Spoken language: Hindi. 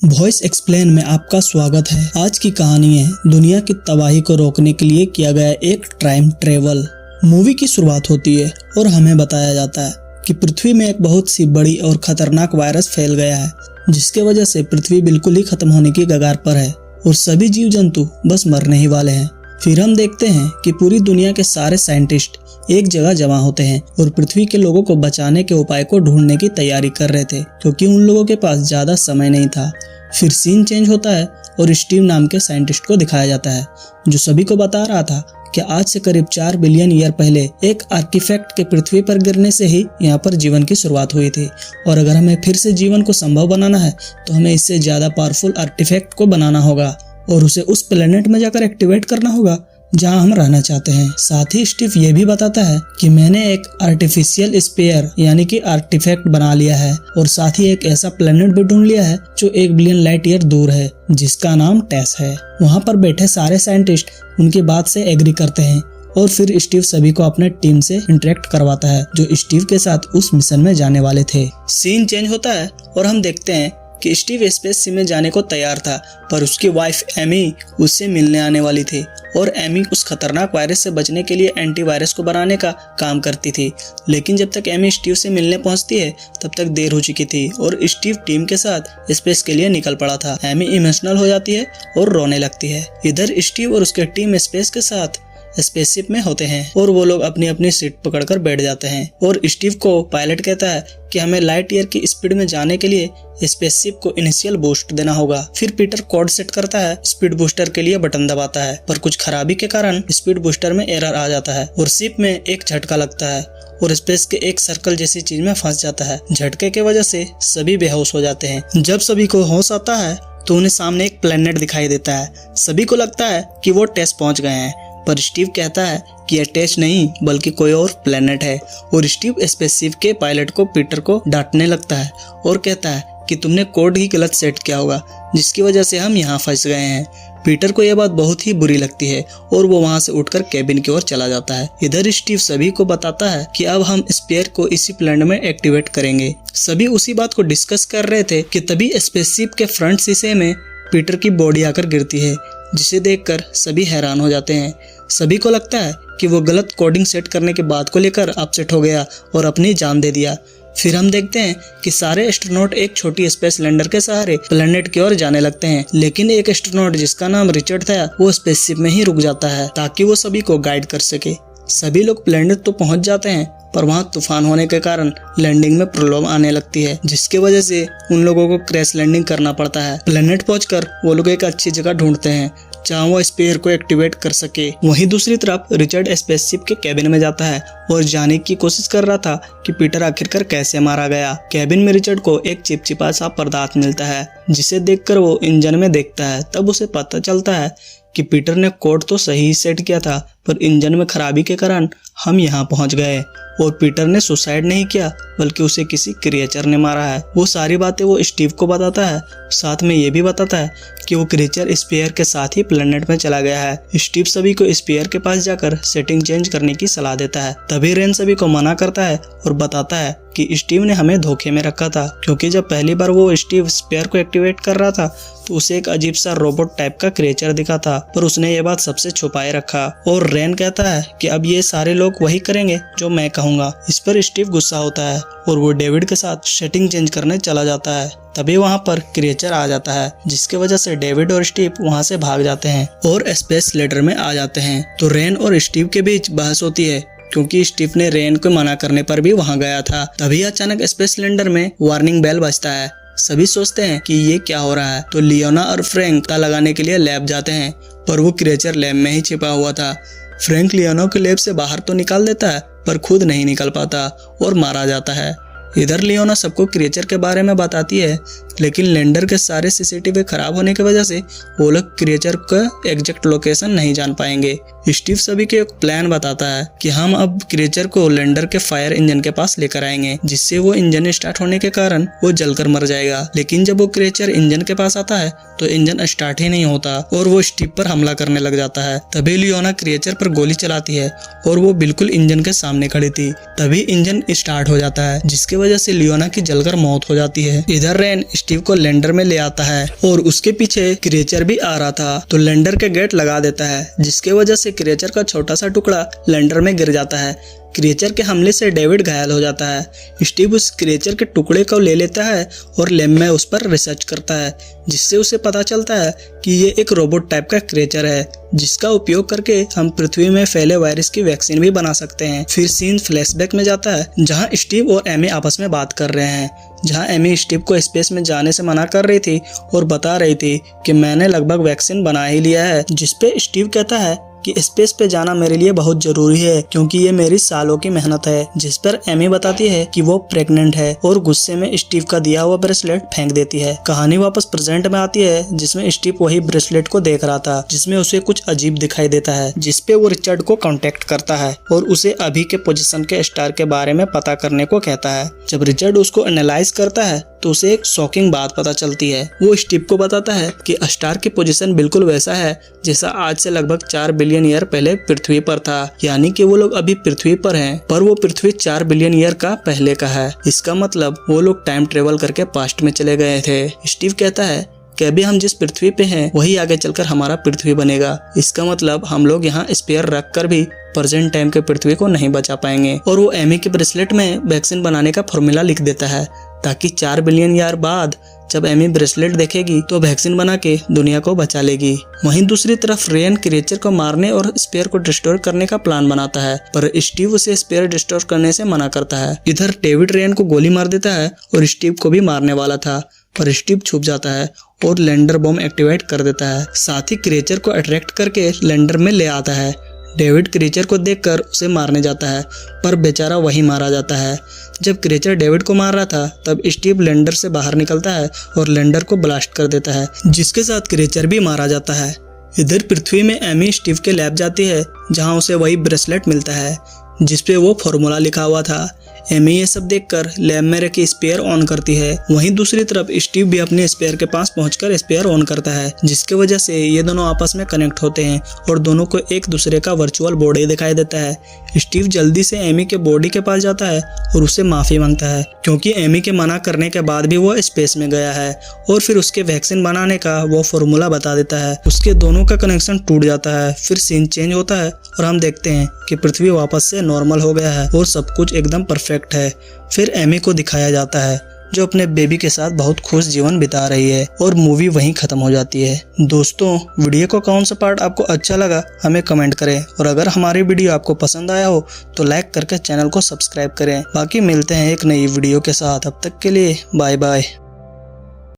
वॉइस एक्सप्लेन में आपका स्वागत है। आज की कहानी है दुनिया की तबाही को रोकने के लिए किया गया एक टाइम ट्रेवल। मूवी की शुरुआत होती है और हमें बताया जाता है कि पृथ्वी में एक बहुत सी बड़ी और खतरनाक वायरस फैल गया है, जिसके वजह से पृथ्वी बिल्कुल ही खत्म होने की कगार पर है और सभी जीव जंतु बस मरने ही वाले हैं। फिर हम देखते हैं कि पूरी दुनिया के सारे साइंटिस्ट एक जगह जमा होते हैं और पृथ्वी के लोगों को बचाने के उपाय को ढूंढने की तैयारी कर रहे थे, क्योंकि उन लोगों के पास ज्यादा समय नहीं था। फिर सीन चेंज होता है और स्टीव नाम के साइंटिस्ट को दिखाया जाता है, जो सभी को बता रहा था कि आज से करीब 4 बिलियन ईयर पहले एक आर्टिफैक्ट के पृथ्वी पर गिरने से ही यहाँ पर जीवन की शुरुआत हुई थी, और अगर हमें फिर से जीवन को संभव बनाना है तो हमें इससे ज्यादा पावरफुल आर्टिफैक्ट को बनाना होगा और उसे उस प्लेनेट में जाकर एक्टिवेट करना होगा जहां हम रहना चाहते हैं। साथ ही स्टीव ये भी बताता है कि मैंने एक आर्टिफिशियल स्पेयर यानी कि आर्टिफैक्ट बना लिया है और साथ ही एक ऐसा प्लेनेट भी ढूंढ लिया है जो 1 बिलियन लाइट ईयर दूर है, जिसका नाम टेस है। वहां पर बैठे सारे साइंटिस्ट उनकी बात से एग्री करते हैं और फिर स्टीव सभी को अपने टीम से इंटरेक्ट करवाता है, जो स्टीव के साथ उस मिशन में जाने वाले थे। सीन चेंज होता है और हम देखते हैं कि स्टीव स्पेस सिम में जाने को तैयार था, पर उसकी वाइफ एमी उससे मिलने आने वाली थी और एमी उस खतरनाक वायरस से बचने के लिए एंटीवायरस को बनाने का काम करती थी। लेकिन जब तक एमी स्टीव से मिलने पहुंचती है तब तक देर हो चुकी थी और स्टीव टीम के साथ स्पेस के लिए निकल पड़ा था। एमी इमोशनल हो जाती है और रोने लगती है। इधर स्टीव और उसके टीम स्पेस के साथ स्पेसशिप में होते हैं और वो लोग अपनी अपनी सीट पकड़कर बैठ जाते हैं और स्टीव को पायलट कहता है कि हमें लाइट ईयर की स्पीड में जाने के लिए स्पेसशिप को इनिशियल बूस्ट देना होगा। फिर पीटर कोड सेट करता है, स्पीड बूस्टर के लिए बटन दबाता है, पर कुछ खराबी के कारण स्पीड बूस्टर में एरर आ जाता है और शिप में एक झटका लगता है और स्पेस के एक सर्कल जैसी चीज में फंस जाता है। झटके के वजह से सभी बेहोश हो जाते हैं। जब सभी को होश आता है तो उन्हें सामने एक प्लेनेट दिखाई देता है। सभी को लगता है कि वो टेस पहुंच गए हैं, पर स्टीव कहता है कि यह टेस्ट नहीं बल्कि कोई और प्लेनेट है और स्टीव स्पेसशिप के पायलट को पीटर को डांटने लगता है और कहता है कि तुमने कोड ही गलत सेट किया होगा, जिसकी वजह से हम यहाँ फंस गए हैं। पीटर को यह बात बहुत ही बुरी लगती है और वो वहाँ से उठकर कैबिन की ओर चला जाता है। इधर स्टीव सभी को बताता है कि अब हम स्पेयर को इसी प्लेनेट में एक्टिवेट करेंगे। सभी उसी बात को डिस्कस कर रहे थे कि तभी स्पेसशिप के फ्रंट शीशे में पीटर की बॉडी आकर गिरती है, जिसे देखकर सभी हैरान हो जाते हैं। सभी को लगता है कि वो गलत कोडिंग सेट करने के बाद को लेकर अपसेट हो गया और अपनी जान दे दिया। फिर हम देखते हैं कि सारे एस्ट्रोनॉट एक छोटी स्पेस लैंडर के सहारे प्लेनेट की ओर जाने लगते हैं, लेकिन एक एस्ट्रोनॉट जिसका नाम रिचर्ड था वो स्पेसशिप में ही रुक जाता है ताकि वो सभी को गाइड कर सके। सभी लोग प्लेनेट तो पहुंच जाते हैं, पर वहां तूफान होने के कारण लैंडिंग में प्रॉब्लम आने लगती है, जिसकी वजह से उन लोगों को क्रैश लैंडिंग करना पड़ता है। प्लेनेट पहुंचकर वो लोग एक अच्छी जगह ढूंढते हैं जहाँ वो स्पेयर को एक्टिवेट कर सके। वहीं दूसरी तरफ रिचर्ड स्पेसशिप के कैबिन में जाता है और जानने की कोशिश कर रहा था कि पीटर आखिरकार कैसे मारा गया। कैबिन में रिचर्ड को एक चिपचिपा सा पदार्थ मिलता है, जिसे देखकर वो इंजन में देखता है। तब उसे पता चलता है कि पीटर ने कोड तो सही सेट किया था, पर इंजन में खराबी के कारण हम यहाँ पहुँच गए और पीटर ने सुसाइड नहीं किया बल्कि उसे किसी क्रिएचर ने मारा है। वो सारी बातें वो स्टीव को बताता है, साथ में ये भी बताता है कि वो क्रिएचर स्पेयर के साथ ही प्लेनेट में चला गया है। स्टीव सभी को स्पेयर के पास जाकर सेटिंग चेंज करने की सलाह देता है। तभी रेन सभी को मना करता है और बताता है कि स्टीव ने हमें धोखे में रखा था, क्योंकि जब पहली बार वो स्टीव स्पेयर को एक्टिवेट कर रहा था तो उसे एक अजीब सा रोबोट टाइप का क्रिएचर दिखा था, पर उसने ये बात सबसे छुपाए रखा। और रेन कहता है कि अब ये सारे लोग वही करेंगे जो मैं कहूँगा। इस पर स्टीव गुस्सा होता है और वो डेविड के साथ सेटिंग चेंज करने चला जाता है। तभी वहाँ पर क्रिएचर आ जाता है, जिसकी वजह से डेविड और स्टीव वहाँ से भाग जाते हैं और स्पेस लेडर में आ जाते हैं। तो रेन और स्टीव के बीच बहस होती है, क्योंकि स्टीव ने रेन को मना करने पर भी वहाँ गया था। तभी अचानक स्पेस लेंडर में वार्निंग बेल बजता है। सभी सोचते हैं कि ये क्या हो रहा है, तो लियोना और फ्रैंक पता लगाने के लिए लैब जाते हैं, पर वो क्रिएचर लैब में ही छिपा हुआ था। फ्रैंक लियोना को लैब से बाहर तो निकाल देता है, पर खुद नहीं निकल पाता और मारा जाता है। इधर लियोना सबको क्रिएचर के बारे में बताती है, लेकिन लैंडर के सारे सीसीटीवी खराब होने की वजह से वो लोग क्रिएचर का एग्जैक्ट लोकेशन नहीं जान पाएंगे। स्टीव सभी को एक प्लान बताता है कि हम अब क्रिएचर को लैंडर के फायर इंजन के पास लेकर आएंगे, जिससे वो इंजन स्टार्ट होने के कारण वो जलकर मर जाएगा। लेकिन जब वो क्रिएचर इंजन के पास आता है तो इंजन स्टार्ट ही नहीं होता और वो स्टीव पर हमला करने लग जाता है। तभी लियोना क्रिएचर पर गोली चलाती है और वो बिल्कुल इंजन के सामने खड़ी थी। तभी इंजन स्टार्ट हो जाता है, जिसकी वजह से लियोना की जलकर मौत हो जाती है। इधर रेन स्टीव को लैंडर में ले आता है और उसके पीछे क्रिएचर भी आ रहा था, तो लैंडर के गेट लगा देता है, जिसके वजह से क्रिएचर का छोटा सा टुकड़ा लैंडर में गिर जाता है। क्रिएचर के हमले से डेविड घायल हो जाता है। स्टीव उस क्रिएचर के टुकड़े को ले लेता है और लैब में उस पर रिसर्च करता है, जिससे उसे पता चलता है कि ये एक रोबोट टाइप का क्रिएचर है, जिसका उपयोग करके हम पृथ्वी में फैले वायरस की वैक्सीन भी बना सकते हैं। फिर सीन फ्लैशबैक में जाता है, जहां स्टीव और एमी आपस में बात कर रहे हैं, जहां एमी स्टीव को स्पेस में जाने से मना कर रही थी और बता रही थी कि मैंने लगभग वैक्सीन बना ही लिया है, जिसपे स्टीव कहता है कि स्पेस पे जाना मेरे लिए बहुत जरूरी है क्योंकि ये मेरी सालों की मेहनत है। जिस पर एमी बताती है कि वो प्रेग्नेंट है और गुस्से में स्टीव का दिया हुआ ब्रेसलेट फेंक देती है। कहानी वापस प्रेजेंट में आती है, जिसमें स्टीव वही ब्रेसलेट को देख रहा था, जिसमें उसे कुछ अजीब दिखाई देता है, जिसपे वो रिचर्ड को कांटेक्ट करता है और उसे अभी के पोजीशन के स्टार के बारे में पता करने को कहता है। जब रिचर्ड उसको एनालाइज करता है तो उसे एक शॉकिंग बात पता चलती है। वो स्टीव को बताता है कि स्टार की पोजीशन बिल्कुल वैसा है जैसा आज से लगभग 4 बिलियन ईयर पहले पृथ्वी पर था, यानी कि वो लोग अभी पृथ्वी पर हैं, पर वो पृथ्वी 4 बिलियन ईयर का पहले का है। इसका मतलब वो लोग टाइम ट्रेवल करके पास्ट में चले गए थे। स्टीव कहता है कि अभी हम जिस पृथ्वी पे हैं वही आगे चलकर हमारा पृथ्वी बनेगा। इसका मतलब हम लोग यहाँ स्पेयर रख कर भी प्रेजेंट टाइम के पृथ्वी को नहीं बचा पाएंगे। और वो एमी के ब्रेसलेट में वैक्सीन बनाने का फॉर्मूला लिख देता है, ताकि 4 बिलियन ईयर बाद जब एमी ब्रेसलेट देखेगी तो वैक्सीन बना के दुनिया को बचा लेगी। वहीं दूसरी तरफ रेन क्रिएचर को मारने और स्पेयर को डिस्ट्रॉय करने का प्लान बनाता है, पर स्टीव उसे स्पेयर डिस्ट्रॉय करने से मना करता है। इधर डेविड रेन को गोली मार देता है और स्टीव को भी मारने वाला था, पर स्टीव छुप जाता है और लैंडर बॉम्ब एक्टिवेट कर देता है। साथ ही क्रिएचर को अट्रैक्ट करके लैंडर में ले आता है। डेविड क्रिएचर को देखकर उसे मारने जाता है, पर बेचारा वही मारा जाता है। जब क्रिएचर डेविड को मार रहा था तब स्टीव लैंडर से बाहर निकलता है और लैंडर को ब्लास्ट कर देता है, जिसके साथ क्रिएचर भी मारा जाता है। इधर पृथ्वी में एमी स्टीव के लैब जाती है, जहां उसे वही ब्रेसलेट मिलता है जिसपे वो फॉर्मूला लिखा हुआ था। एमी ये सब देखकर लैब में रखी स्पेयर ऑन करती है। वहीं दूसरी तरफ स्टीव भी अपने स्पेयर के पास पहुंचकर स्पेयर ऑन करता है, जिसके वजह से ये दोनों आपस में कनेक्ट होते हैं और दोनों को एक दूसरे का वर्चुअल बॉडी दिखाई देता है। स्टीव जल्दी से एमी के बॉडी के पास जाता है और उससे माफी मांगता है, क्योंकि एमी के मना करने के बाद भी वो स्पेस में गया है, और फिर उसके वैक्सीन बनाने का वो फॉर्मूला बता देता है। उसके दोनों का कनेक्शन टूट जाता है। फिर सीन चेंज होता है और हम देखते हैं कि पृथ्वी वापस से नॉर्मल हो गया है और सब कुछ एकदम परफेक्ट है। फिर एमी को दिखाया जाता है, जो अपने बेबी के साथ बहुत खुश जीवन बिता रही है, और मूवी वहीं खत्म हो जाती है। दोस्तों, वीडियो का कौन सा पार्ट आपको अच्छा लगा हमें कमेंट करें, और अगर हमारी वीडियो आपको पसंद आया हो तो लाइक करके चैनल को सब्सक्राइब करें। बाकी मिलते हैं एक नई वीडियो के साथ, अब तक के लिए बाय बाय।